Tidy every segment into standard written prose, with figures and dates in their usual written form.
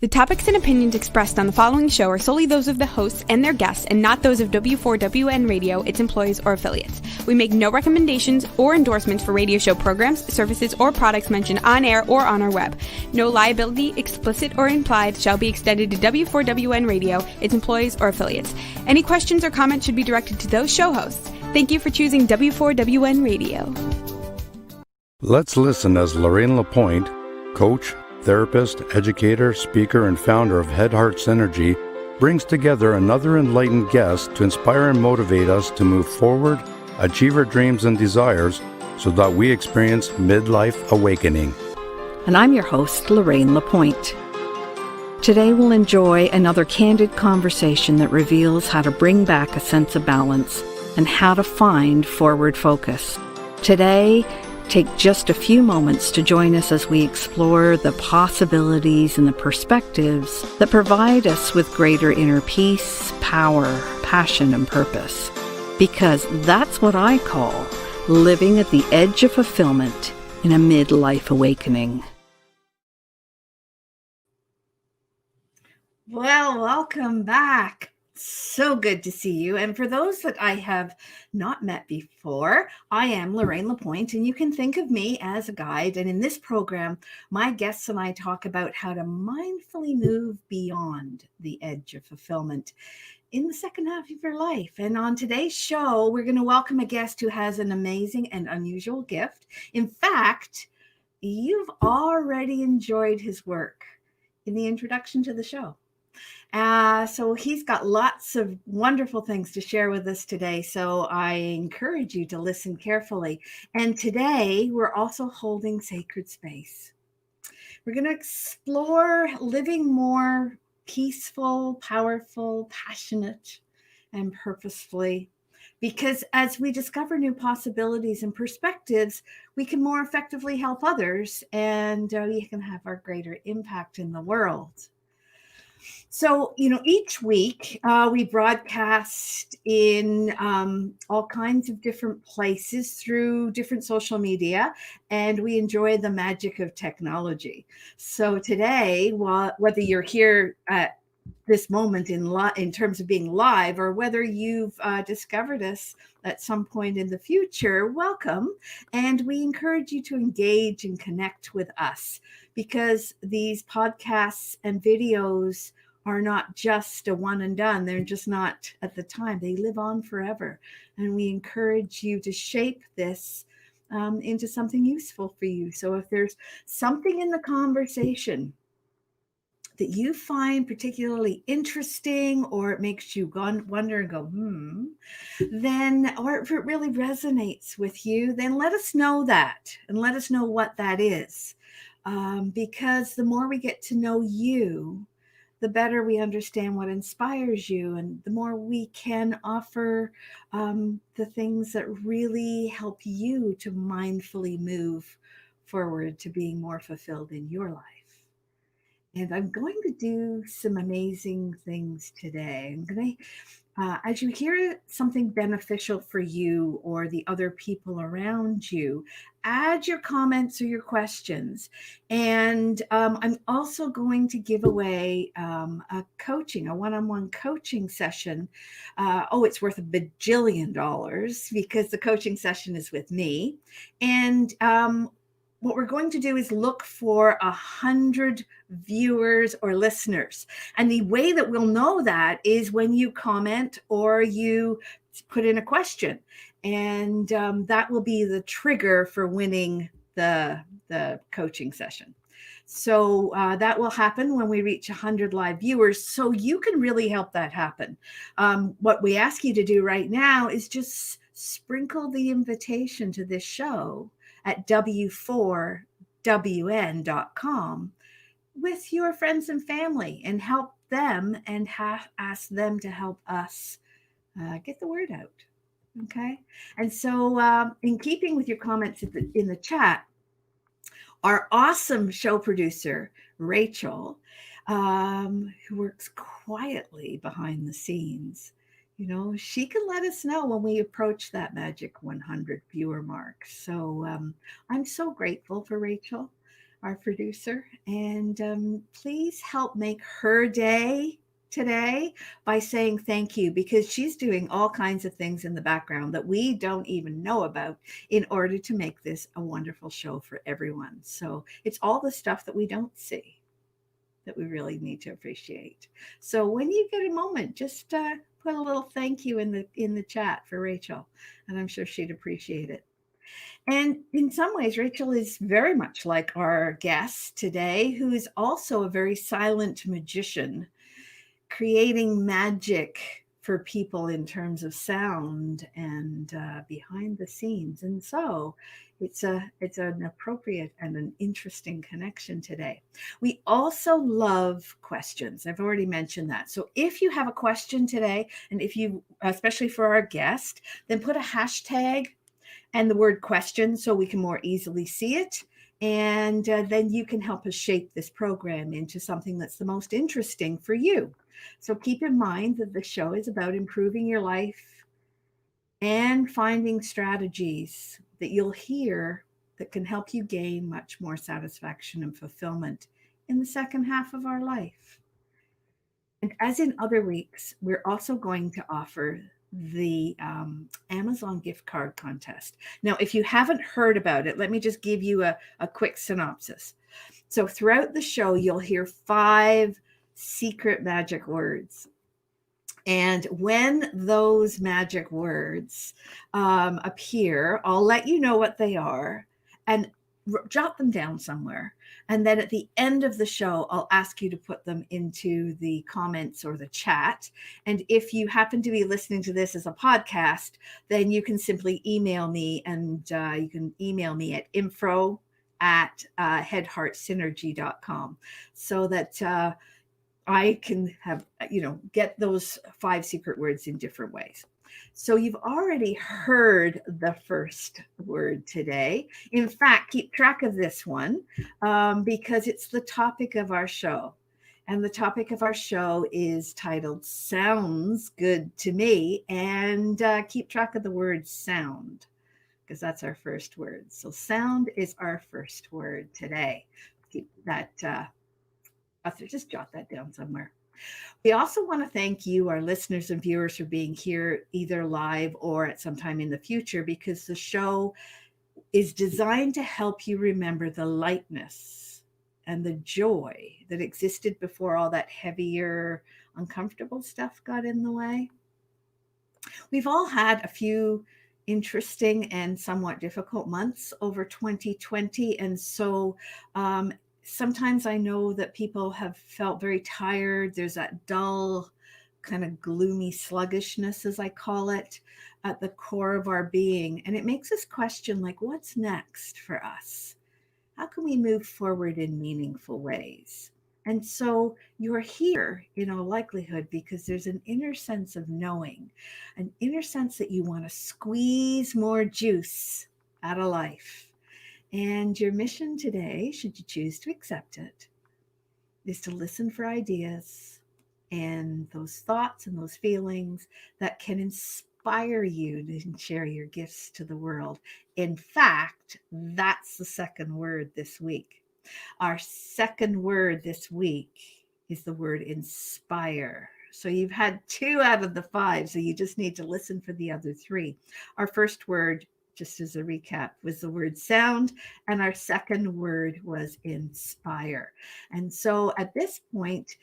The topics and opinions expressed on the following show are solely those of the hosts and their guests and not those of W4WN Radio, its employees, or affiliates. We make no recommendations or endorsements for radio show programs, services, or products mentioned on air or on our web. No liability, explicit or implied, shall be extended to W4WN Radio, its employees, or affiliates. Any questions or comments should be directed to those show hosts. Thank you for choosing W4WN Radio. Let's listen as Lorraine Lapointe, coach, therapist, educator, speaker, and founder of Head Heart Synergy, brings together another enlightened guest to inspire and motivate us to move forward, achieve our dreams and desires, so that we experience midlife awakening. And I'm your host, Lorraine Lapointe. Today we'll enjoy another candid conversation that reveals how to bring back a sense of balance and how to find forward focus. Today, take just a few moments to join us as we explore the possibilities and the perspectives that provide us with greater inner peace, power, passion, and purpose. Because that's what I call living at the edge of fulfillment in a midlife awakening. Well, welcome back. So good to see you. And for those that I have not met before, I am Lorraine Lapointe, and you can think of me as a guide. And in this program, my guests and I talk about how to mindfully move beyond the edge of fulfillment in the second half of your life. And on today's show, we're going to welcome a guest who has an amazing and unusual gift. In fact, you've already enjoyed his work in the introduction to the show. So he's got lots of wonderful things to share with us today. So I encourage you to listen carefully. And today we're also holding sacred space. We're going to explore living more peaceful, powerful, passionate, and purposefully. Because as we discover new possibilities and perspectives, we can more effectively help others, and we can have our greater impact in the world. So, each week we broadcast in all kinds of different places through different social media, and we enjoy the magic of technology. So today, whether you're here at this moment in terms of being live, or whether you've discovered us at some point in the future, welcome. And we encourage you to engage and connect with us, because these podcasts and videos are not just a one and done. They're just not at the time. They live on forever. And we encourage you to shape this into something useful for you. So if there's something in the conversation that you find particularly interesting, or it makes you wonder and go, then, or if it really resonates with you, then let us know that, and let us know what that is. Because the more we get to know you, the better we understand what inspires you, and the more we can offer the things that really help you to mindfully move forward to being more fulfilled in your life. And I'm going to do some amazing things today. I'm going to, as you hear something beneficial for you or the other people around you, add your comments or your questions. And I'm also going to give away a one-on-one coaching session. It's worth $1 bajillion, because the coaching session is with me. And what we're going to do is look for 100 viewers or listeners. And the way that we'll know that is when you comment or you put in a question. And that will be the trigger for winning the coaching session. So that will happen when we reach 100 live viewers. So you can really help that happen. What we ask you to do right now is just sprinkle the invitation to this show at w4wn.com with your friends and family, and help them and ask them to help us get the word out. Okay. And so in keeping with your comments in the chat, our awesome show producer, Rachel, who works quietly behind the scenes, she can let us know when we approach that magic 100 viewer mark. So I'm so grateful for Rachel. our producer. And please help make her day today by saying thank you, because she's doing all kinds of things in the background that we don't even know about in order to make this a wonderful show for everyone. So it's all the stuff that we don't see that we really need to appreciate. So when you get a moment, just put a little thank you in the chat for Rachel, and I'm sure she'd appreciate it. And in some ways, Rachel is very much like our guest today, who is also a very silent magician, creating magic for people in terms of sound and behind the scenes. And so it's an appropriate and an interesting connection today. We also love questions. I've already mentioned that. So if you have a question today, and if you, especially for our guest, then put a hashtag and the word question so we can more easily see it. And then you can help us shape this program into something that's the most interesting for you. So keep in mind that the show is about improving your life and finding strategies that you'll hear that can help you gain much more satisfaction and fulfillment in the second half of our life. And as in other weeks, we're also going to offer the Amazon gift card contest. Now, if you haven't heard about it, let me just give you a quick synopsis. So throughout the show, you'll hear 5 secret magic words. And when those magic words appear, I'll let you know what they are and jot them down somewhere. And then at the end of the show, I'll ask you to put them into the comments or the chat. And if you happen to be listening to this as a podcast, then you can simply email me, and you can email me at info@headheartsynergy.com so that I can have, get those 5 secret words in different ways. So you've already heard the first word today. In fact, keep track of this one because it's the topic of our show. And the topic of our show is titled Sounds Good to Me. And keep track of the word sound, because that's our first word. So sound is our first word today. Keep that, just jot that down somewhere. We also want to thank you, our listeners and viewers, for being here either live or at some time in the future, because the show is designed to help you remember the lightness and the joy that existed before all that heavier, uncomfortable stuff got in the way. We've all had a few interesting and somewhat difficult months over 2020. And so sometimes I know that people have felt very tired. There's that dull, kind of gloomy sluggishness, as I call it, at the core of our being. And it makes us question, like, what's next for us? How can we move forward in meaningful ways? And so you're here in all likelihood because there's an inner sense of knowing, an inner sense that you want to squeeze more juice out of life. And your mission today, should you choose to accept it, is to listen for ideas and those thoughts and those feelings that can inspire you to share your gifts to the world. In fact, that's the second word this week. Our second word this week is the word inspire. So you've had 2 out of the 5, so you just need to listen for the other 3. Our first word, just as a recap, was the word sound, and our second word was inspire. And so at this point,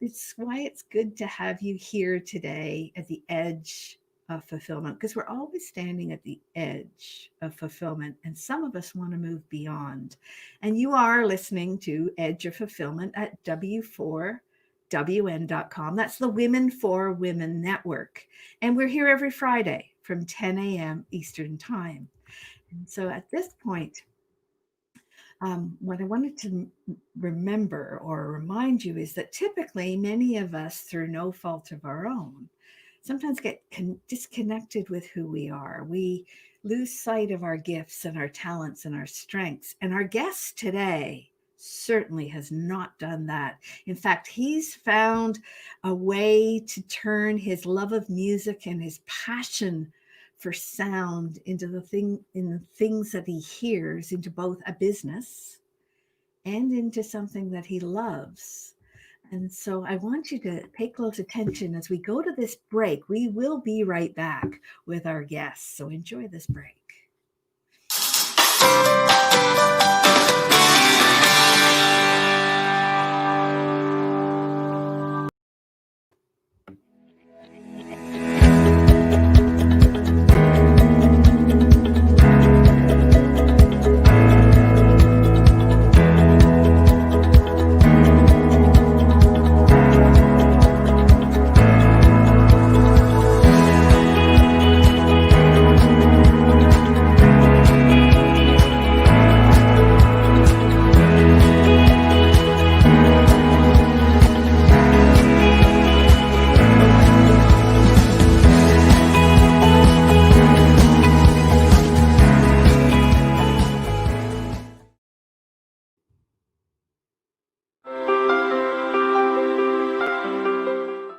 it's why it's good to have you here today at the edge of fulfillment, because we're always standing at the edge of fulfillment, and some of us want to move beyond. And you are listening to Edge of Fulfillment at W4WN.com. That's the Women for Women Network. And we're here every Friday from 10 a.m. Eastern Time. And so at this point, what I wanted to remember or remind you is that typically many of us, through no fault of our own, sometimes get disconnected with who we are. We lose sight of our gifts and our talents and our strengths. And our guest today certainly has not done that. In fact, he's found a way to turn his love of music and his passion for sound into the things that he hears, into both a business and into something that he loves. And so I want you to pay close attention as we go to this break. We will be right back with our guests. So enjoy this break.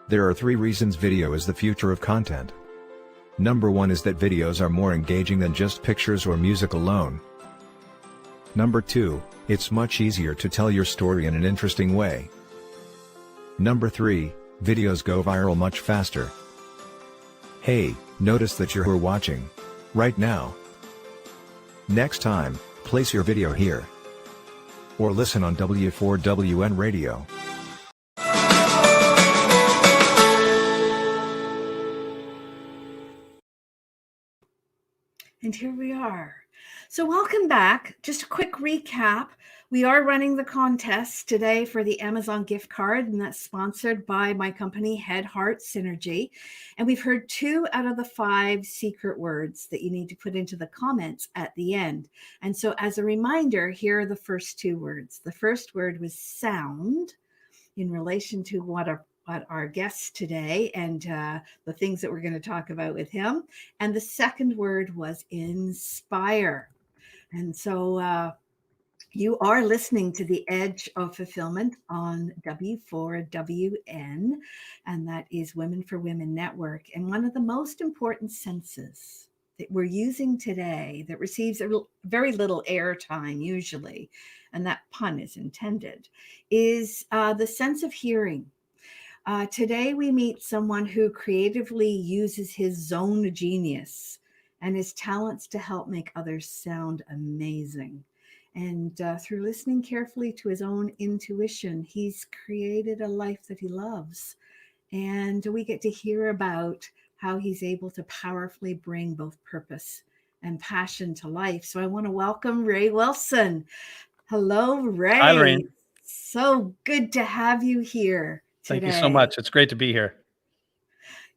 There are 3 reasons video is the future of content. Number 1 is that videos are more engaging than just pictures or music alone. Number 2, it's much easier to tell your story in an interesting way. Number 3, videos go viral much faster. Hey, notice that you're watching right now. Next time, place your video here. Or listen on W4WN radio. And here we are. So welcome back. Just a quick recap. We are running the contest today for the Amazon gift card, and that's sponsored by my company, Head Heart Synergy. And we've heard 2 out of the 5 secret words that you need to put into the comments at the end. And so as a reminder, here are the first 2 words. The first word was sound, in relation to what our guest today and the things that we're going to talk about with him. And the second word was inspire. And so you are listening to The Edge of Fulfillment on W4WN, and that is Women for Women Network. And one of the most important senses that we're using today that receives very little airtime usually, and that pun is intended, is the sense of hearing. Today we meet someone who creatively uses his zone of genius and his talents to help make others sound amazing. And through listening carefully to his own intuition, he's created a life that he loves. And we get to hear about how he's able to powerfully bring both purpose and passion to life. So I want to welcome Ray Wilson. Hello, Ray. Hi, Lorraine. So good to have you here today. Thank you so much. It's great to be here.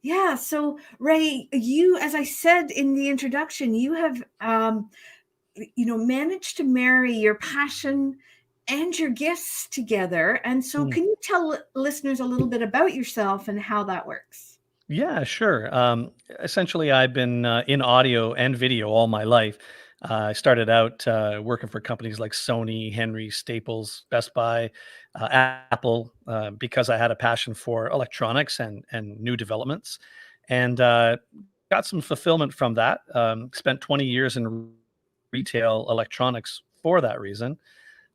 Yeah. So Ray, you, as I said in the introduction, you have, managed to marry your passion and your gifts together. And so can you tell listeners a little bit about yourself and how that works? Yeah, sure. Essentially, I've been in audio and video all my life. I started out working for companies like Sony, Henry, Staples, Best Buy, Apple, because I had a passion for electronics and new developments, and got some fulfillment from that. Spent 20 years in retail electronics for that reason,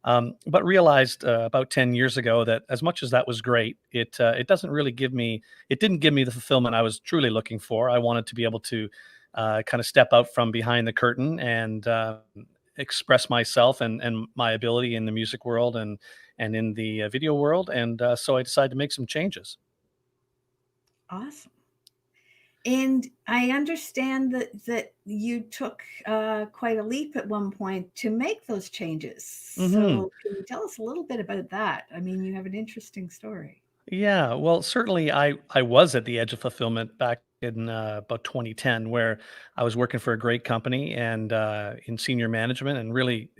but realized about 10 years ago that as much as that was great, it didn't give me the fulfillment I was truly looking for. I wanted to be able to kind of step out from behind the curtain and express myself and my ability in the music world and in the video world. And so I decided to make some changes. Awesome. And I understand that you took quite a leap at one point to make those changes. So can you tell us a little bit about that? I mean, you have an interesting story. Yeah, well, certainly I was at the edge of fulfillment back in about 2010, where I was working for a great company and in senior management, and really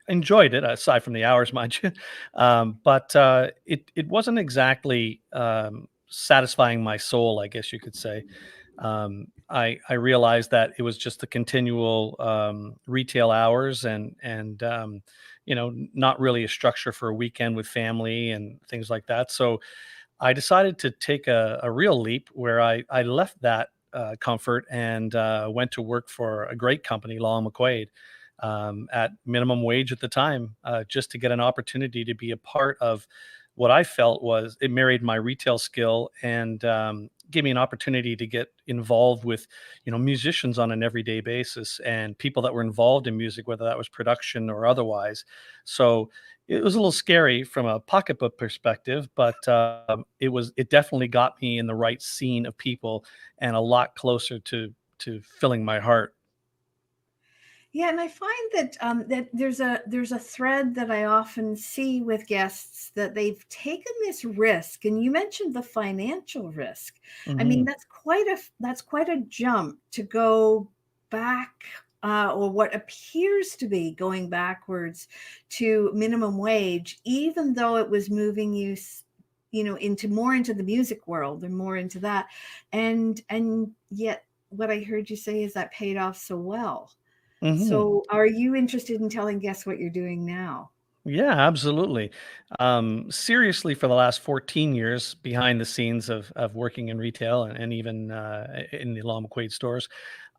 enjoyed it, aside from the hours, mind you. But it wasn't exactly satisfying my soul, I guess you could say. I realized that it was just the continual retail hours and not really a structure for a weekend with family and things like that. So I decided to take a real leap where I left that comfort and went to work for a great company, Long McQuaid, at minimum wage at the time, just to get an opportunity to be a part of what I felt was it married my retail skill and gave me an opportunity to get involved with, musicians on an everyday basis and people that were involved in music, whether that was production or otherwise. So it was a little scary from a pocketbook perspective, but it definitely got me in the right scene of people and a lot closer to filling my heart. Yeah, and I find that that there's a thread that I often see with guests that they've taken this risk, and you mentioned the financial risk. I mean, Hmm. that's quite a jump to go back, or what appears to be going backwards to minimum wage, even though it was moving you, into the music world and more into that, and yet what I heard you say is that paid off so well. Hmm. So, are you interested in telling guests what you're doing now? Yeah, absolutely. Seriously, for the last 14 years behind the scenes of working in retail and even in the Law McQuaid stores,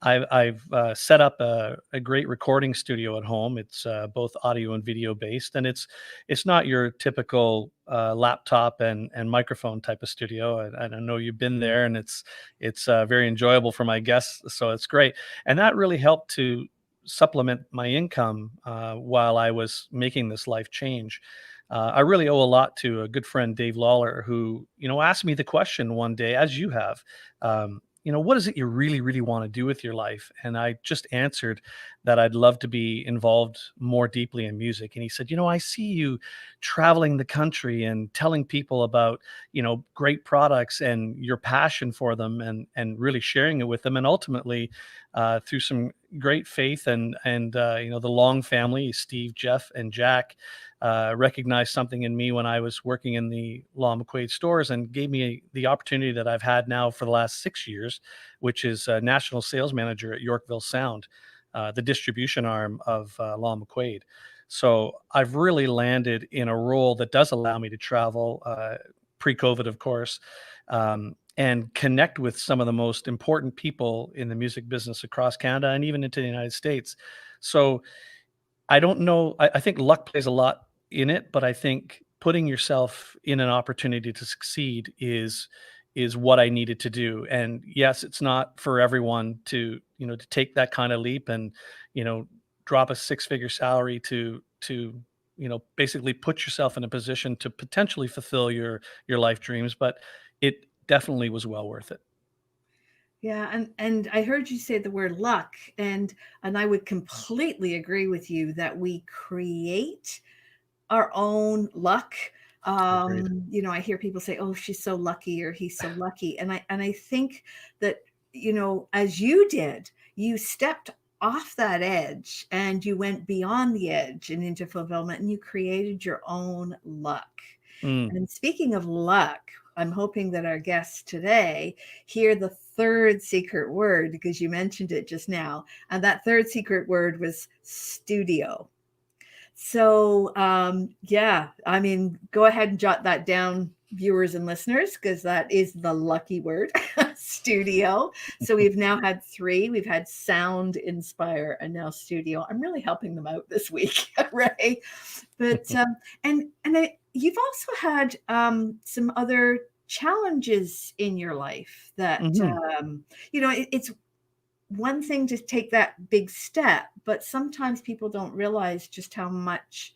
I've set up a great recording studio at home. It's both audio and video based, and it's not your typical laptop and microphone type of studio. And I know you've been there, and it's very enjoyable for my guests, so it's great. And that really helped to supplement my income while I was making this life change. I really owe a lot to a good friend, Dave Lawler, who asked me the question one day, as you have. What is it you really, really want to do with your life? And I just answered that I'd love to be involved more deeply in music. And he said, I see you traveling the country and telling people about, great products and your passion for them and really sharing it with them. And ultimately, through some great faith and the Long family, Steve, Jeff, and Jack, recognized something in me when I was working in the Law McQuaid stores and gave me the opportunity that I've had now for the last 6 years, which is national sales manager at Yorkville Sound, the distribution arm of Law McQuaid. So I've really landed in a role that does allow me to travel, pre-COVID, of course, and connect with some of the most important people in the music business across Canada and even into the United States. So I don't know. I think luck plays a lot in it, but I think putting yourself in an opportunity to succeed is what I needed to do. And yes, it's not for everyone to take that kind of leap and you know drop a six-figure salary to basically put yourself in a position to potentially fulfill your life dreams. But it definitely was well worth it. Yeah, and I heard you say the word luck, and I would completely agree with you that we create our own luck. Agreed. I hear people say, "Oh, she's so lucky," or "He's so lucky," and I think that as you did, you stepped off that edge and you went beyond the edge and into fulfillment, and you created your own luck. Mm. And speaking of luck, I'm hoping that our guests today hear the third secret word because you mentioned it just now, and that third secret word was studio. So, yeah, I mean, go ahead and jot that down, viewers and listeners, because that is the lucky word, studio. So we've now had three. We've had sound, inspire, and now studio. I'm really helping them out this week, Ray. But you've also had some other challenges in your life that Hmm. it's one thing to take that big step, but sometimes people don't realize just how much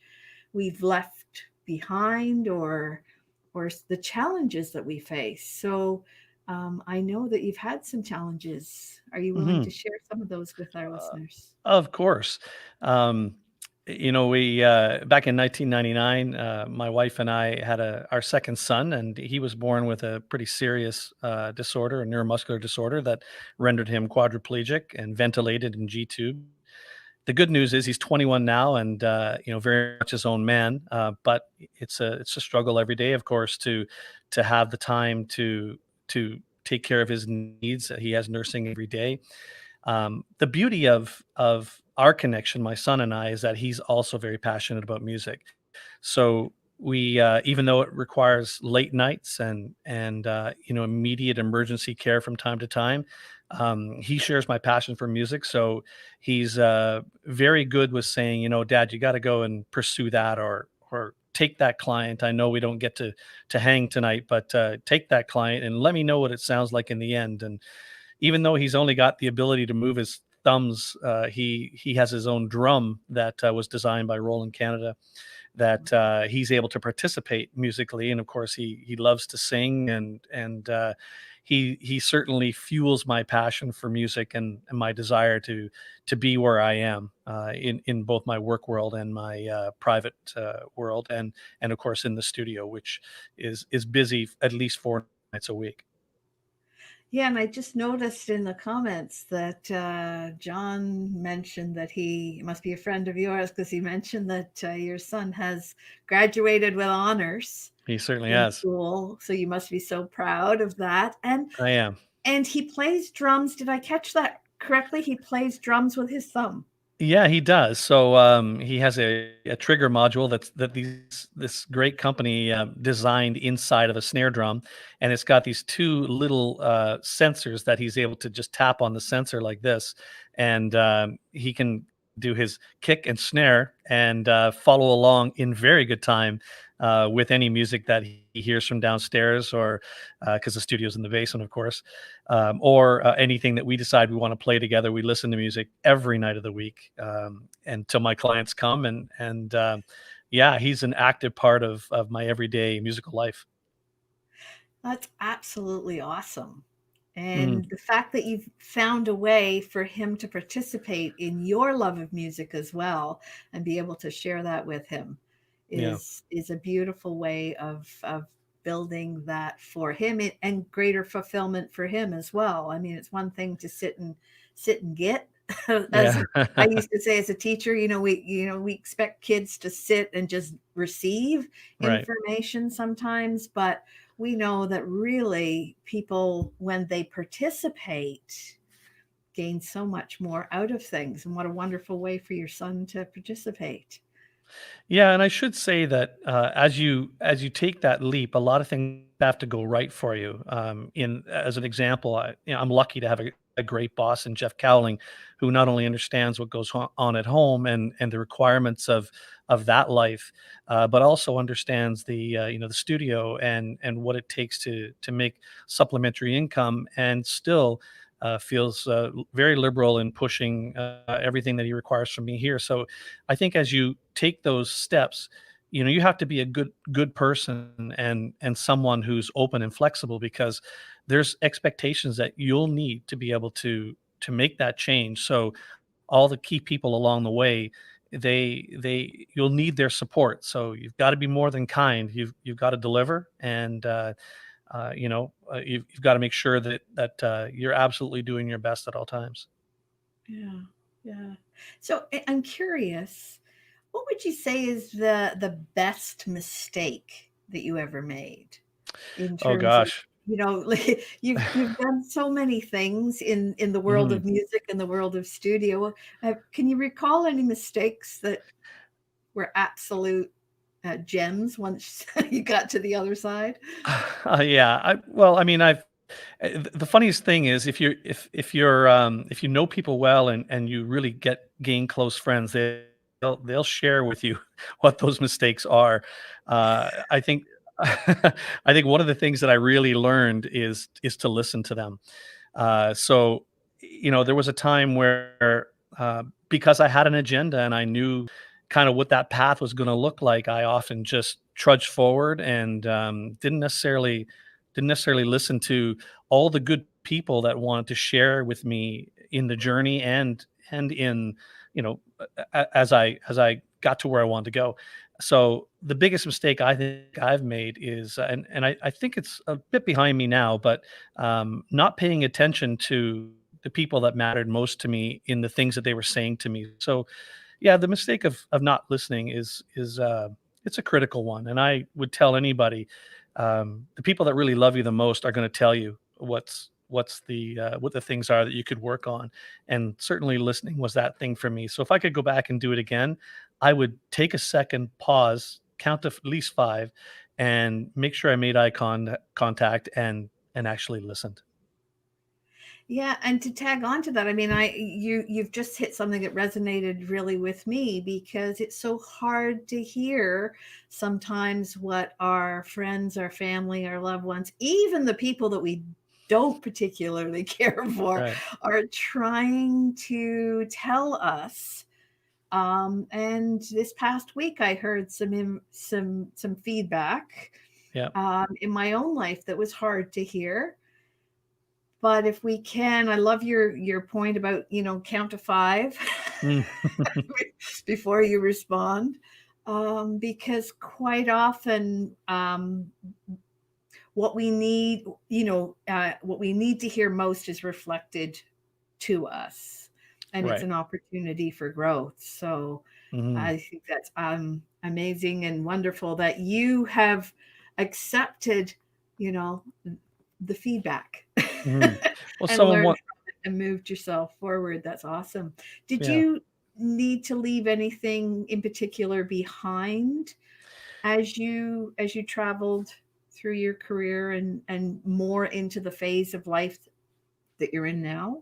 we've left behind or the challenges that we face. So I know that you've had some challenges. Are you willing to Hmm. share some of those with our listeners? Of course. Um, we back in 1999, my wife and I had our second son, and he was born with a pretty serious disorder, a neuromuscular disorder that rendered him quadriplegic and ventilated in G tube. The good news is he's 21 now, and very much his own man. But it's a struggle every day, of course, to have the time to take care of his needs. He has nursing every day. The beauty of our connection, my son and I, is that he's also very passionate about music. So we, even though it requires late nights and immediate emergency care from time to time, He shares my passion for music, so he's very good with saying, Dad, you got to go and pursue that, or take that client. I know we don't get to hang tonight, but take that client and let me know what it sounds like in the end. And even though he's only got the ability to move his thumbs, he has his own drum that was designed by Roland Canada, that he's able to participate musically. And of course, he loves to sing, and he certainly fuels my passion for music, and my desire to be where I am in both my work world and my private world, and of course in the studio, which is busy at least 4 nights a week. Yeah, and I just noticed in the comments that John mentioned that he must be a friend of yours, because he mentioned that your son has graduated with honors He certainly in has. school. So you must be so proud of that. I am. And he plays drums. Did I catch that correctly? He plays drums with his thumb. Yeah, he does. So he has a trigger module this great company designed inside of a snare drum, and it's got these two little sensors that he's able to just tap on the sensor like this, and he can do his kick and snare and follow along in very good time with any music that he hears from downstairs, or because the studio's in the basement, of course, or anything that we decide we want to play together. We listen to music every night of the week until my clients come, and yeah, he's an active part of my everyday musical life. That's absolutely awesome. Mm, And the fact that you've found a way for him to participate in your love of music as well, and be able to share that with him, yeah, is a beautiful way of building that for him, and greater fulfillment for him as well. I mean, it's one thing to sit and get as yeah, I used to say as a teacher, we expect kids to sit and just receive right. information sometimes, but we know that really people, when they participate, gain so much more out of things. And what a wonderful way for your son to participate. Yeah, and I should say that as you take that leap, a lot of things have to go right for you. In as an example, I'm lucky to have a great boss in Jeff Cowling, who not only understands what goes on at home and the requirements of that life, but also understands the studio and what it takes to make supplementary income, and still feels very liberal in pushing everything that he requires from me here. So I think as you take those steps, you have to be a good person, and someone who's open and flexible, because there's expectations that you'll need to be able to make that change. So all the key people along the way, you'll need their support. So you've got to be more than kind. You've got to deliver, and you've got to make sure that you're absolutely doing your best at all times. Yeah, yeah. So I'm curious, what would you say is the best mistake that you ever made, in Oh terms of, gosh. like, you've done so many things in the world Mhm. of music and the world of studio. Can you recall any mistakes that were absolute gems once you got to the other side? Yeah. Well, I mean, the funniest thing is, if you know people well, and you really gain close friends, they'll share with you what those mistakes are. I think I think one of the things that I really learned is to listen to them. So there was a time where because I had an agenda and I knew kind of what that path was going to look like, I often just trudged forward, and didn't necessarily listen to all the good people that wanted to share with me in the journey, and in as I got to where I wanted to go. So the biggest mistake I think I've made is, and I think it's a bit behind me now, but not paying attention to the people that mattered most to me in the things that they were saying to me. So yeah, the mistake of not listening is it's a critical one, and I would tell anybody, the people that really love you the most are going to tell you what the things are that you could work on, and certainly listening was that thing for me. So if I could go back and do it again, I would take a second, pause, count to at least five, and make sure I made eye contact and actually listened. Yeah, and to tag on to that, I mean, you've just hit something that resonated really with me, because it's so hard to hear sometimes what our friends, our family, our loved ones, even the people that we don't particularly care for, Right. are trying to tell us. And this past week, I heard some feedback Yeah. in my own life that was hard to hear. But if we can, I love your point about, count to 5 Mm. before you respond, because quite often, what we need, what we need to hear most is reflected to us, and it's Right. an opportunity for growth. So Mhm. I think that's amazing and wonderful that you have accepted, you know, the feedback Mhm. Well, and someone learned want from it and moved yourself forward. That's awesome. Did yeah. you need to leave anything in particular behind as you traveled through your career and more into the phase of life that you're in now?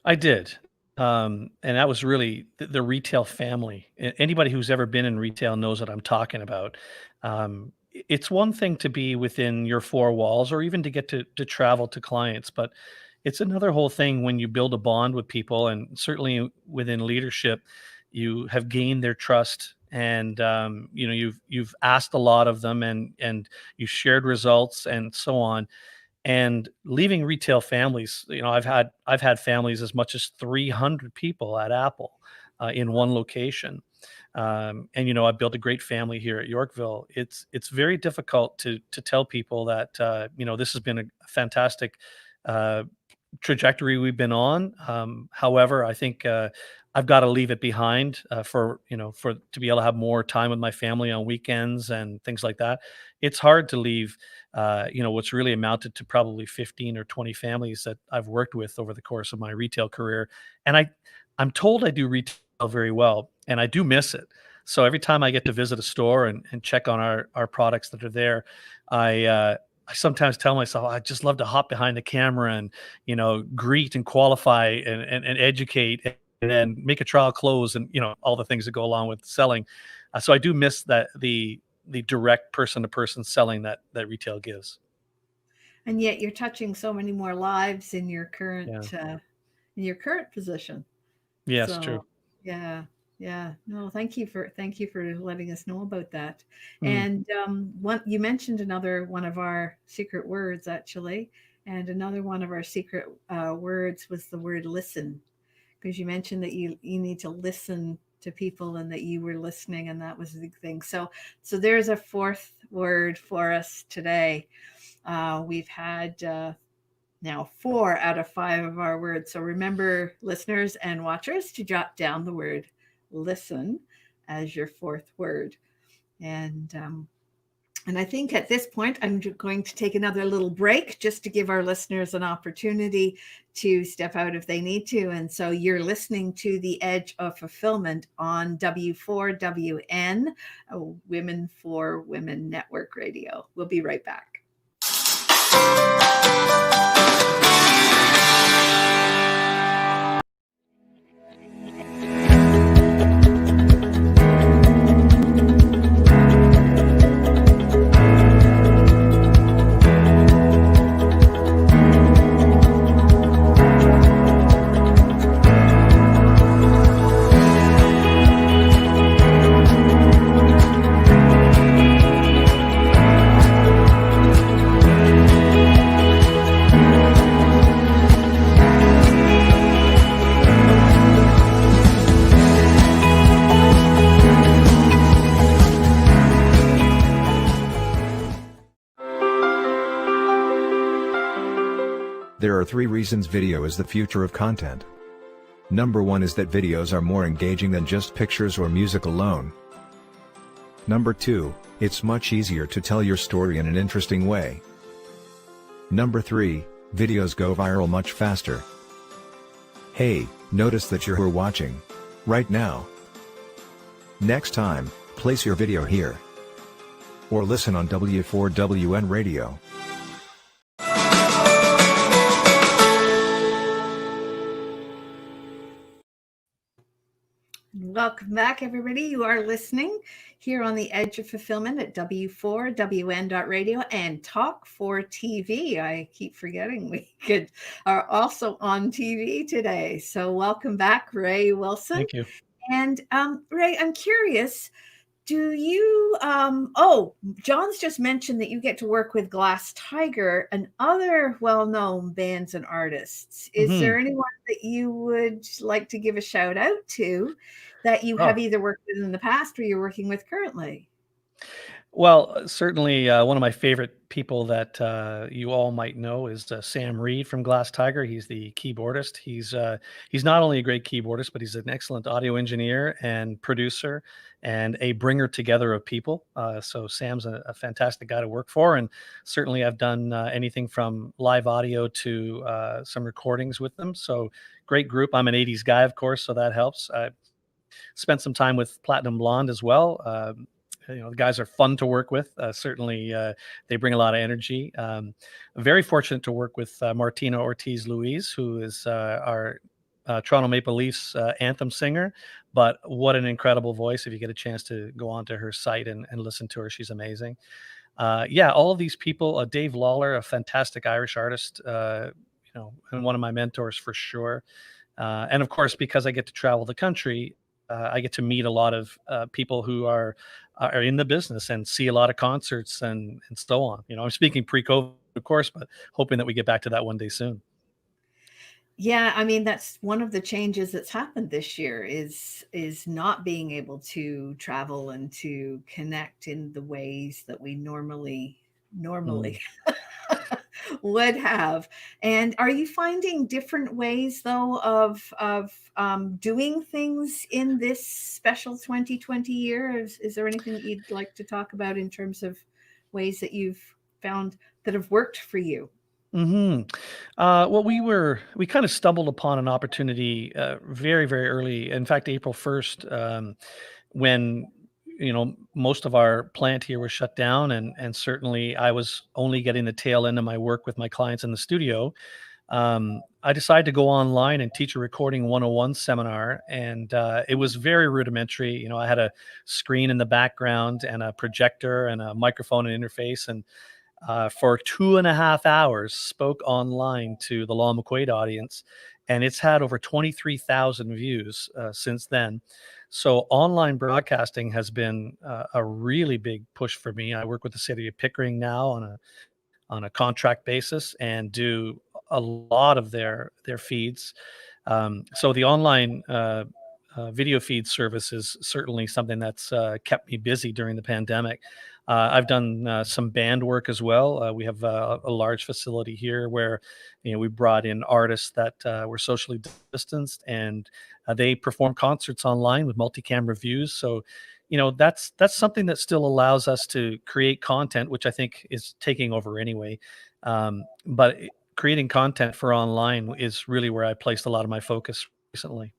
I did. And that was really the retail family. Anybody who's ever been in retail knows what I'm talking about. It's one thing to be within your four walls or even to get to travel to clients, but it's another whole thing when you build a bond with people, and certainly within leadership, you have gained their trust, and you've asked a lot of them, and you shared results and so on. And leaving retail families, I've had families as much as 300 people at Apple in one location. And I built a great family here at Yorkville. It's very difficult to tell people that this has been a fantastic uh, trajectory we've been on. However, I think I've got to leave it behind for to be able to have more time with my family on weekends and things like that. It's hard to leave, what's really amounted to probably 15 or 20 families that I've worked with over the course of my retail career, and I'm told I do retail very well, and I do miss it. So every time I get to visit a store and check on our products that are there, I sometimes tell myself I just love to hop behind the camera and greet and qualify and educate and then make a trial close and all the things that go along with selling. So I do miss that the direct person to person selling that retail gives. And yet you're touching so many more lives in your Yeah. current position. Yes, true. So, yeah, yeah. No, thank you for letting us know about that. Mm. And one you mentioned another one of our secret words actually, and another one of our secret words was the word listen, because you mentioned that you need to listen to people and that you were listening, and that was the thing. So there's a fourth word for us today. We've had now 4 out of 5 of our words. So remember, listeners and watchers, to jot down the word listen as your fourth word. And I think at this point, I'm going to take another little break just to give our listeners an opportunity to step out if they need to. And so you're listening to The Edge of Fulfillment on W4WN, Women for Women Network Radio. We'll be right back. There are 3 reasons video is the future of content. Number 1 is that videos are more engaging than just pictures or music alone. Number 2, it's much easier to tell your story in an interesting way. Number 3, videos go viral much faster. Hey, notice that you're watching right now. Next time, place your video here. Or listen on W4WN Radio. Welcome back, everybody. You are listening here on the Edge of Fulfillment at W4WN.radio and Talk 4 TV. I keep forgetting are also on TV today. So welcome back, Ray Wilson. Thank you. And Ray, I'm curious, do you John's just mentioned that you get to work with Glass Tiger and other well-known bands and artists. Is there anyone that you would like to give a shout out to that you have either worked with in the past or you're working with currently? Well, certainly one of my favorite people that you all might know is Sam Reed from Glass Tiger. He's the keyboardist. He's not only a great keyboardist, but he's an excellent audio engineer and producer and a bringer together of people. So Sam's a fantastic guy to work for, and certainly I've done anything from live audio to some recordings with them. So great group. I'm an '80s guy, of course, so that helps. I spent some time with Platinum Blonde as well. The guys are fun to work with. Certainly, they bring a lot of energy. Very fortunate to work with Martina Ortiz Luis, who is our Toronto Maple Leafs anthem singer. But what an incredible voice! If you get a chance to go onto her site and listen to her, she's amazing. All of these people. Dave Lawler, a fantastic Irish artist, and one of my mentors for sure. And of course, because I get to travel the country, I get to meet a lot of people who are in the business and see a lot of concerts and so on. I'm speaking pre-COVID, of course, but hoping that we get back to that one day soon. Yeah, I mean, that's one of the changes that's happened this year is not being able to travel and to connect in the ways that we normally would have. And are you finding different ways though of doing things in this special 2020 year? Is there anything that you'd like to talk about in terms of ways that you've found that have worked for you? Well, we kind of stumbled upon an opportunity very, very early. In fact, April 1st, when most of our plant here was shut down, and certainly I was only getting the tail end of my work with my clients in the studio. I decided to go online and teach a recording 101 seminar, and it was very rudimentary. I had a screen in the background and a projector and a microphone and interface, and for 2.5 hours spoke online to the Law McQuaid audience, and it's had over 23,000 views since then. So online broadcasting has been a really big push for me. I work with the city of Pickering now on a contract basis and do a lot of their feeds. So the online video feed service is certainly something that's kept me busy during the pandemic. I've done some band work as well. We have a large facility here where we brought in artists that were socially distanced, and they perform concerts online with multicam reviews. So that's something that still allows us to create content, which I think is taking over anyway. But creating content for online is really where I placed a lot of my focus recently.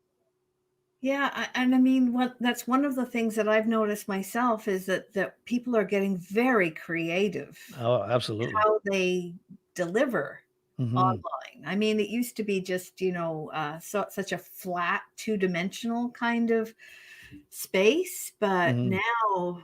Yeah, and I mean, that's one of the things that I've noticed myself is that people are getting very creative Oh, in absolutely. how they deliver Hmm. online. I mean, it used to be just, such a flat two-dimensional kind of space, but Hmm. now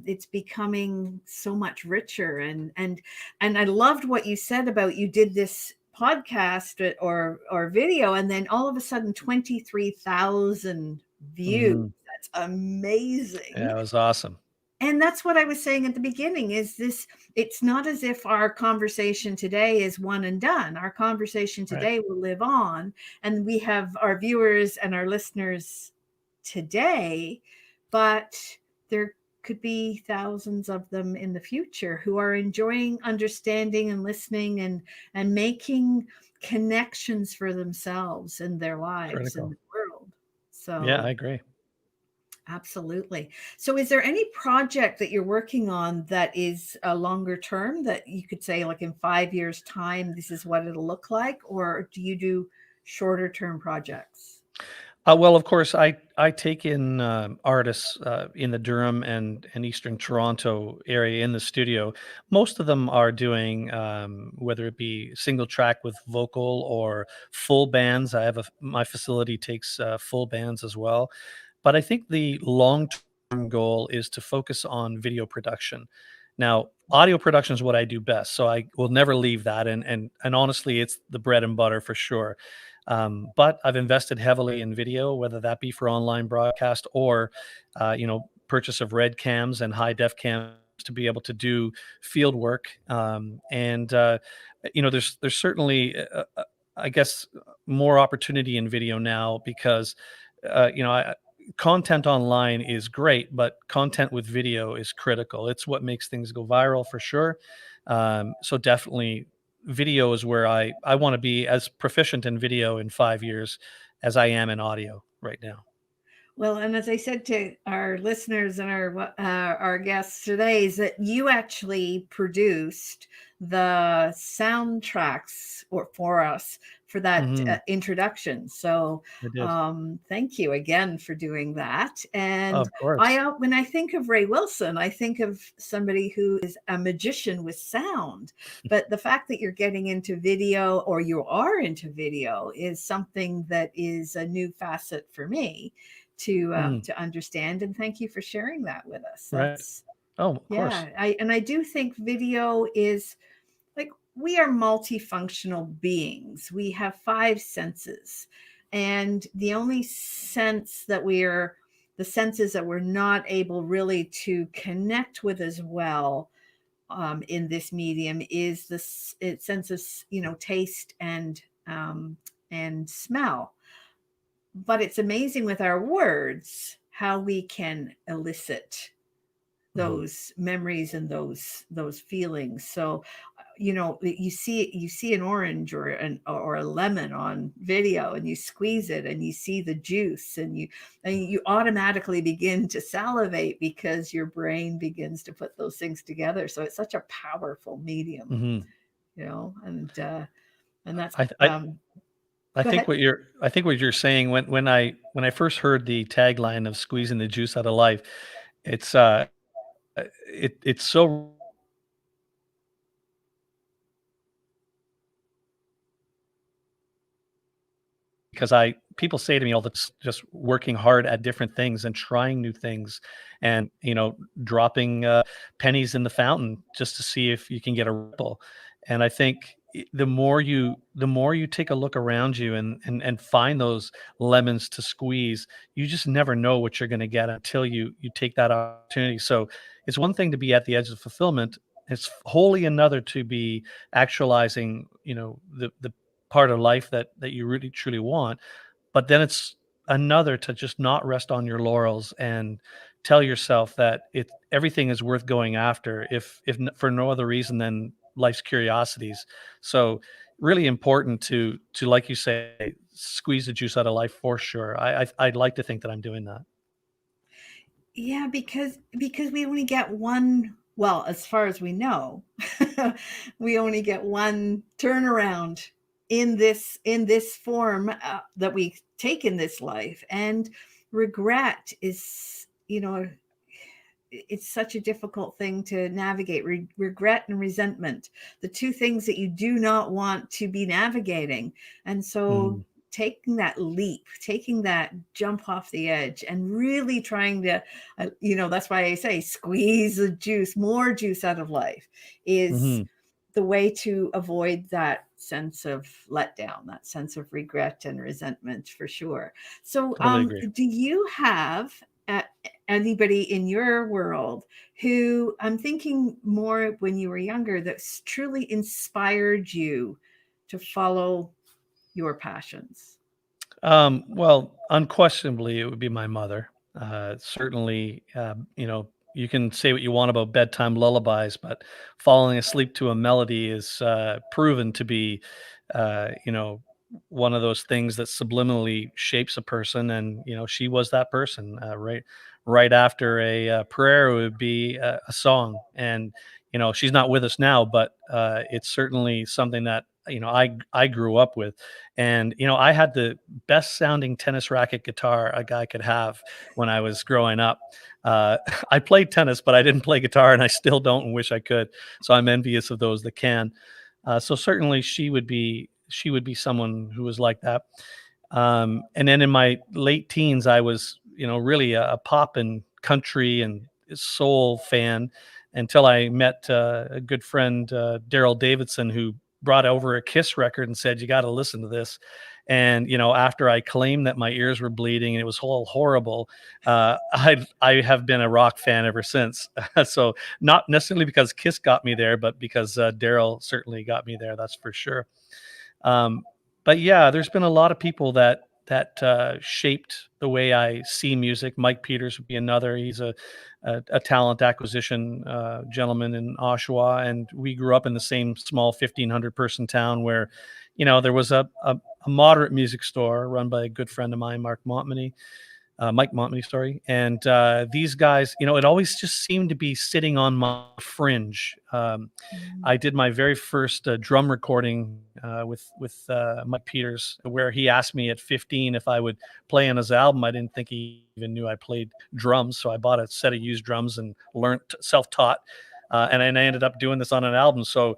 it's becoming so much richer. And I loved what you said about you did this podcast or video, and then all of a sudden 23,000 views. Hmm. That's amazing. Yeah, it was awesome. And that's what I was saying at the beginning is this, it's not as if our conversation today is one and done. Our conversation Right. today will live on, and we have our viewers and our listeners today, but there could be thousands of them in the future who are enjoying understanding and listening and making connections for themselves and their lives in Critical. the world. Yeah, I So agree. absolutely. So is there any project that you're working on that is a longer term that you could say like in 5 years time, this is what it'll look like? Or do you do shorter term projects? Well, of course, I take in artists in the Durham and Eastern Toronto area in the studio. Most of them are doing whether it be single track with vocal or full bands. My facility takes full bands as well. But I think the long-term goal is to focus on video production. Now, audio production is what I do best, so I will never leave that, and honestly, it's the bread and butter for sure. But I've invested heavily in video, whether that be for online broadcast or, purchase of red cams and high def cams to be able to do field work. And there's certainly, I guess, more opportunity in video now because, content online is great, but content with video is critical. It's what makes things go viral for sure. So definitely video is where I want to be as proficient in video in 5 years as I am in audio right now. Well, and as I said to our listeners and our guests today, is that you actually produced the soundtracks for us for that Mhm. introduction. So I did. thank you again for doing that. And Of course. when I think of Ray Wilson, I think of somebody who is a magician with sound. But the fact that you're getting into video, or you are into video, is something that is a new facet for me to understand. And thank you for sharing that with us. Right. That's Oh, of course. yeah. I do think video is like, we are multifunctional beings. We have five senses, and the senses that we're not able really to connect with as well in this medium is sense of taste and smell. But it's amazing with our words how we can elicit Mhm. those memories and those feelings. So you see an orange or a lemon on video, and you squeeze it and you see the juice, and you automatically begin to salivate because your brain begins to put those things together. So it's such a powerful medium, Mhm. and that's I I I go think ahead. what you're saying when I first heard the tagline of squeezing the juice out of life, it's it's so because I people say to me all the just working hard at different things and trying new things and dropping pennies in the fountain just to see if you can get a ripple. And I think the more you take a look around you and find those lemons to squeeze, you just never know what you're going to get until you take that opportunity. So it's one thing to be at the edge of fulfillment. It's wholly another to be actualizing, the part of life that you really truly want. But then it's another to just not rest on your laurels and tell yourself that everything is worth going after, if for no other reason than life's curiosities. So really important to like you say, squeeze the juice out of life for sure. I'd like to think that I'm doing that. Yeah, because we only get one, well, as far as we know, we only get one turnaround in this form that we take in this life. And regret is, it's such a difficult thing to navigate. Regret and resentment, the two things that you do not want to be navigating. And so Mhm. taking that leap, taking that jump off the edge, and really trying to, that's why I say squeeze the juice, more juice out of life, is Mhm. the way to avoid that sense of letdown, that sense of regret and resentment, for sure. So, Totally agree. do you have uh, anybody in your world who, I'm thinking more when you were younger, that's truly inspired you to follow your passions? Well, unquestionably, it would be my mother. Certainly, you can say what you want about bedtime lullabies, but falling asleep to a melody is proven to be, one of those things that subliminally shapes a person. And she was that person. Right after a prayer would be a song, and she's not with us now, but it's certainly something that I grew up with. And I had the best sounding tennis racket guitar a guy could have when I was growing up. I played tennis, but I didn't play guitar, and I still don't, and wish I could. So I'm envious of those that can. So certainly she would be someone who was like that. And then in my late teens, I was really a pop and country and soul fan until I met a good friend, Daryl Davidson, who brought over a Kiss record and said, "You got to listen to this." And after I claimed that my ears were bleeding and it was all horrible, I have been a rock fan ever since. So not necessarily because Kiss got me there, but because Daryl certainly got me there. That's for sure. Um, but yeah, there's been a lot of people that shaped the way I see music. Mike Peters would be another. He's a talent acquisition gentleman in Oshawa, and we grew up in the same small 1,500 person town where, there was a moderate music store run by a good friend of mine, Mike Montminy, sorry. And these guys, it always just seemed to be sitting on my fringe. I did my very first drum recording with Mike Peters, where he asked me at 15 if I would play on his album. I didn't think he even knew I played drums, so I bought a set of used drums and learned self-taught. And I ended up doing this on an album. So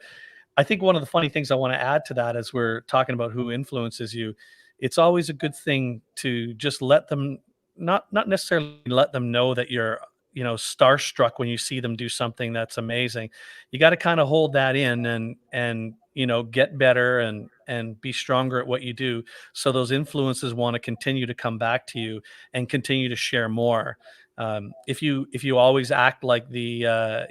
I think one of the funny things I want to add to that, as we're talking about who influences you, it's always a good thing to just let them not necessarily let them know that you're starstruck when you see them do something that's amazing. You got to kind of hold that in and get better and be stronger at what you do, so those influences want to continue to come back to you and continue to share more. If you always act like the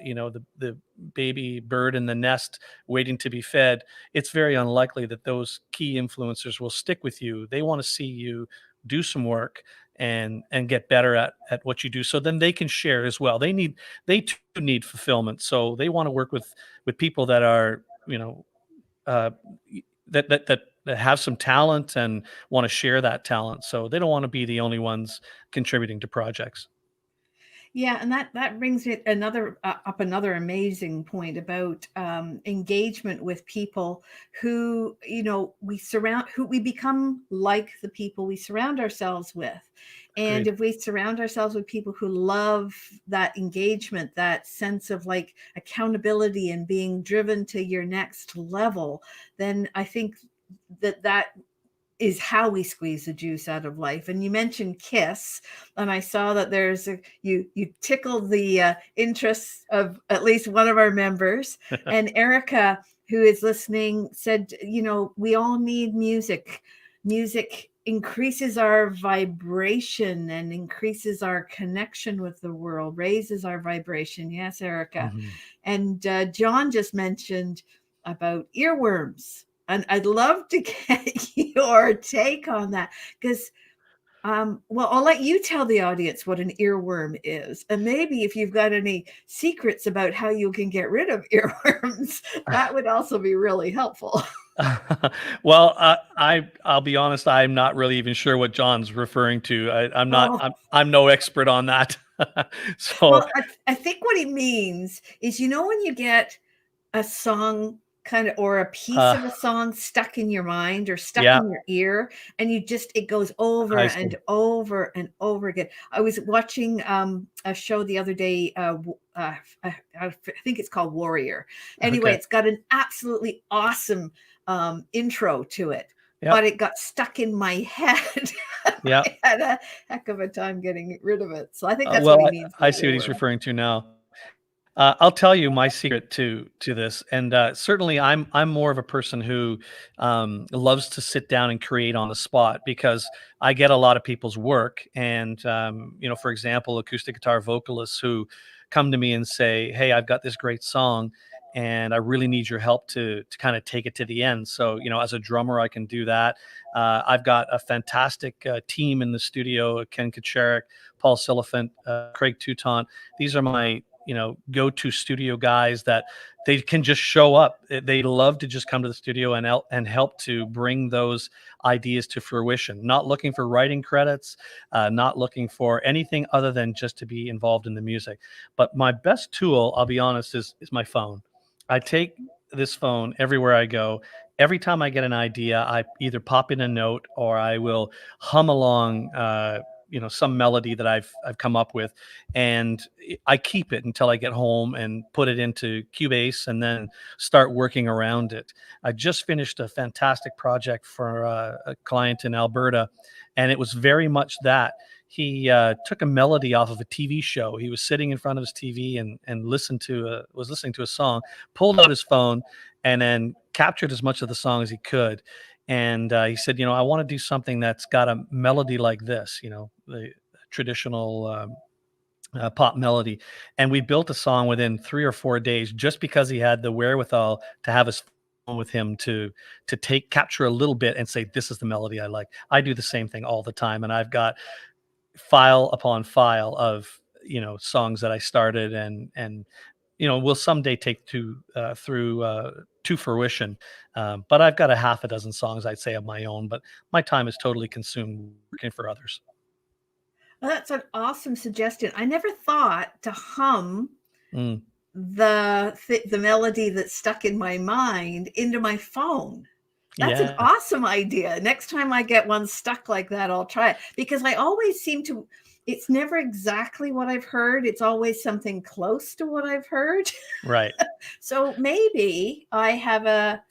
baby bird in the nest waiting to be fed, it's very unlikely that those key influencers will stick with you. They want to see you do some work and get better at what you do, so then they can share as well. They too need fulfillment, so they want to work with people that are that have some talent and want to share that talent. So they don't want to be the only ones contributing to projects. Yeah, and that brings it another amazing point about engagement with people who we become like the people we surround ourselves with. And Agreed. if we surround ourselves with people who love that engagement, that sense of like accountability and being driven to your next level, then I think that is how we squeeze the juice out of life. And you mentioned Kiss, and I saw that you tickled the interests of at least one of our members. And Erica, who is listening, said, we all need music. Music increases our vibration and increases our connection with the world, raises our vibration. Yes, Erica. Mhm. And John just mentioned about earworms. And I'd love to get your take on that, because, well, I'll let you tell the audience what an earworm is. And maybe if you've got any secrets about how you can get rid of earworms, that would also be really helpful. Well, I'll be honest. I'm not really even sure what John's referring to. I'm not. Oh. I'm no expert on that. So Well, I think what he means is, when you get a song or a piece of a song stuck in your mind or stuck yeah, in your ear, and it goes over I see. and over and over again. I was watching a show the other day. I think it's called Warrior. Anyway, Okay. It's got an absolutely awesome intro to it, Yep. but it got stuck in my head. Yeah. I had a heck of a time getting rid of it. So I think that's Well, what he means. I see what he's referring to now. I'll tell you my secret to this, and certainly I'm more of a person who loves to sit down and create on the spot, because I get a lot of people's work, and for example, acoustic guitar vocalists who come to me and say, "Hey, I've got this great song, and I really need your help to kind of take it to the end." So as a drummer, I can do that. I've got a fantastic team in the studio: Ken Kacharik, Paul Silliphant, Craig Toutant. These are my go-to studio guys that they can just show up. They love to just come to the studio and help to bring those ideas to fruition. Not looking for writing credits, not looking for anything other than just to be involved in the music. But my best tool, I'll be honest, is my phone. I take this phone everywhere I go. Every time I get an idea, I either pop in a note or I will hum along some melody that I've come up with, and I keep it until I get home and put it into Cubase and then start working around it. I just finished a fantastic project for a client in Alberta, and it was very much that. he took a melody off of a TV show. He was sitting in front of his TV and was listening to a song, pulled out his phone, and then captured as much of the song as he could. And he said, I want to do something that's got a melody like this, the traditional pop melody. And we built a song within 3 or 4 days, just because he had the wherewithal to have his phone with him to capture a little bit and say, this is the melody I like. I do the same thing all the time, and I've got file upon file of songs that I started and will someday take to fruition. But I've got a half a dozen songs, I'd say, of my own, but my time is totally consumed working for others. Well, that's an awesome suggestion. I never thought to hum Mm. the melody that's stuck in my mind into my phone. That's an awesome idea. Next time I get one stuck like that, I'll try it, because I always seem to, it's never exactly what I've heard. It's always something close to what I've heard. Right. So maybe I have a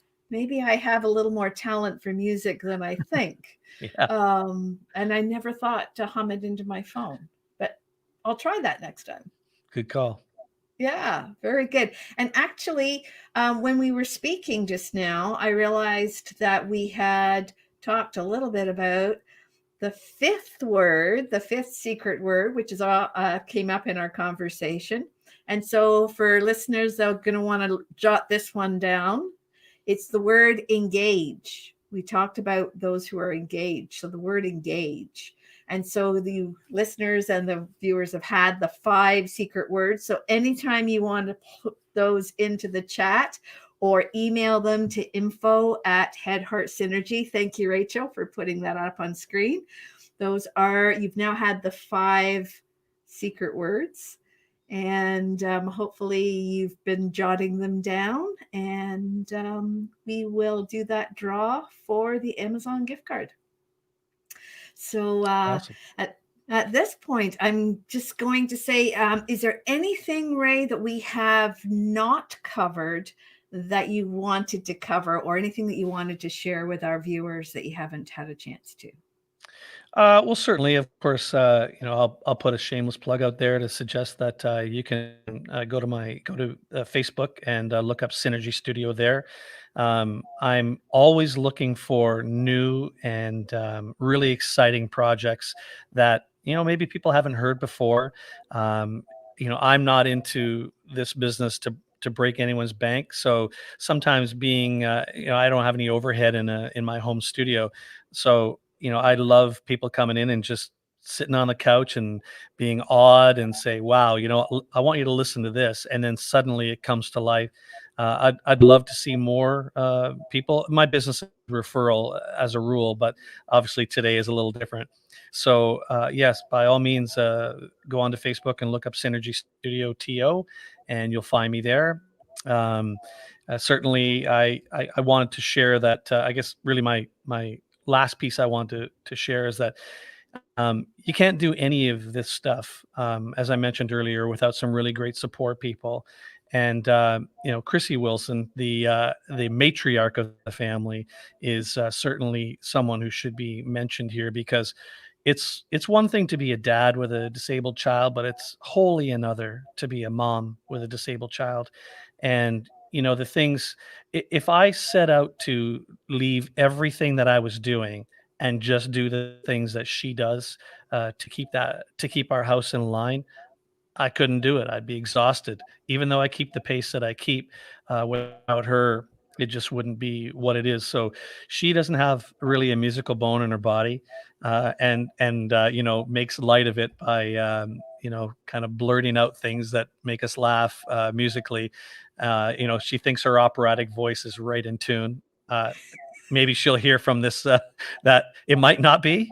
little more talent for music than I think. Yeah. And I never thought to hum it into my phone, but I'll try that next time. Good call. Yeah, very good. And actually, when we were speaking just now, I realized that we had talked a little bit about the fifth word, the fifth secret word, which is came up in our conversation. And so for listeners that are going to want to jot this one down, it's the word engage. We talked about those who are engaged. So the word engage. And so the listeners and the viewers have had the 5 secret words. So anytime you want to put those into the chat or email them to info@HeadHeartSynergy. Thank you, Rachel, for putting that up on screen. You've now had the 5 secret words, and hopefully you've been jotting them down, and we will do that draw for the Amazon gift card. So Awesome. At this point, I'm just going to say, is there anything, Ray, that we have not covered that you wanted to cover, or anything that you wanted to share with our viewers that you haven't had a chance to? Well, certainly, of course, I'll put a shameless plug out there to suggest that you can go to Facebook and look up Synergy Studio there. I'm always looking for new and really exciting projects that maybe people haven't heard before. I'm not into this business to break anyone's bank, so sometimes being I don't have any overhead in my home studio, so I love people coming in and just sitting on the couch and being awed and say, wow, I want you to listen to this. And then suddenly it comes to life. I'd love to see more people. My business is referral as a rule, but obviously today is a little different. So yes, by all means, go onto Facebook and look up Synergy Studio TO, and you'll find me there. Certainly, I wanted to share that. I guess really my last piece I want to share is that you can't do any of this stuff, as I mentioned earlier, without some really great support people. And Chrissy Wilson, the matriarch of the family, is certainly someone who should be mentioned here, because it's one thing to be a dad with a disabled child, but it's wholly another to be a mom with a disabled child. And the things, if I set out to leave everything that I was doing and just do the things that she does to keep our house in line, I couldn't do it. I'd be exhausted. Even though I keep the pace that I keep, without her, it just wouldn't be what it is. So she doesn't have really a musical bone in her body, and makes light of it by kind of blurting out things that make us laugh musically. She thinks her operatic voice is right in tune. Maybe she'll hear from this that it might not be,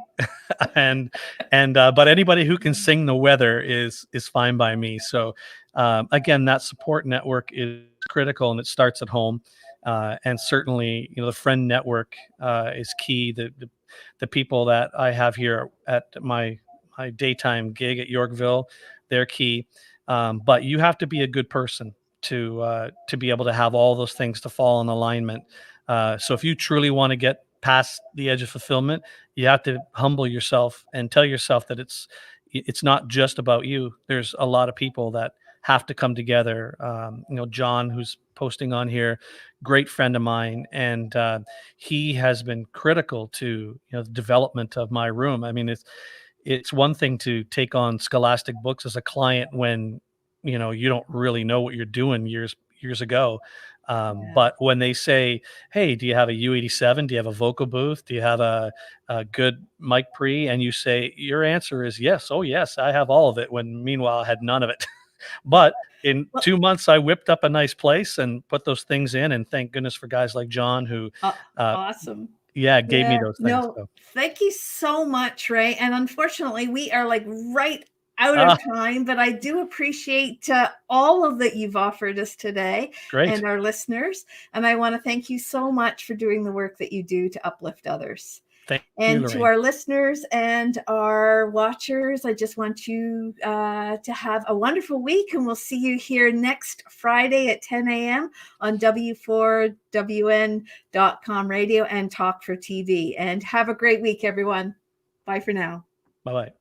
but anybody who can sing the weather is fine by me. So again, that support network is critical, and it starts at home. And certainly, the friend network is key. The people that I have here at my daytime gig at Yorkville, they're key. But you have to be a good person to be able to have all those things to fall in alignment. So if you truly want to get past the edge of fulfillment, you have to humble yourself and tell yourself that it's not just about you. There's a lot of people that have to come together. John, who's posting on here, great friend of mine, and he has been critical to the development of my room. I mean, it's one thing to take on Scholastic Books as a client when you don't really know what you're doing years ago. But when they say, hey, do you have a U87? Do you have a vocal booth? Do you have a good mic pre? And you say, your answer is yes. Oh, yes, I have all of it. When meanwhile, I had none of it. But in 2 months, I whipped up a nice place and put those things in. And thank goodness for guys like John who, awesome. gave me those things. No, So. thank you so much, Ray. And unfortunately, we are like right out of time, but I do appreciate all of that you've offered us today and our listeners. And I want to thank you so much for doing the work that you do to uplift others. Thank and you, to Lorraine. our listeners and our watchers, I just want you to have a wonderful week, and we'll see you here next Friday at 10 a.m. on W4WN.com radio and Talk for TV. And have a great week, everyone. Bye for now. Bye-bye.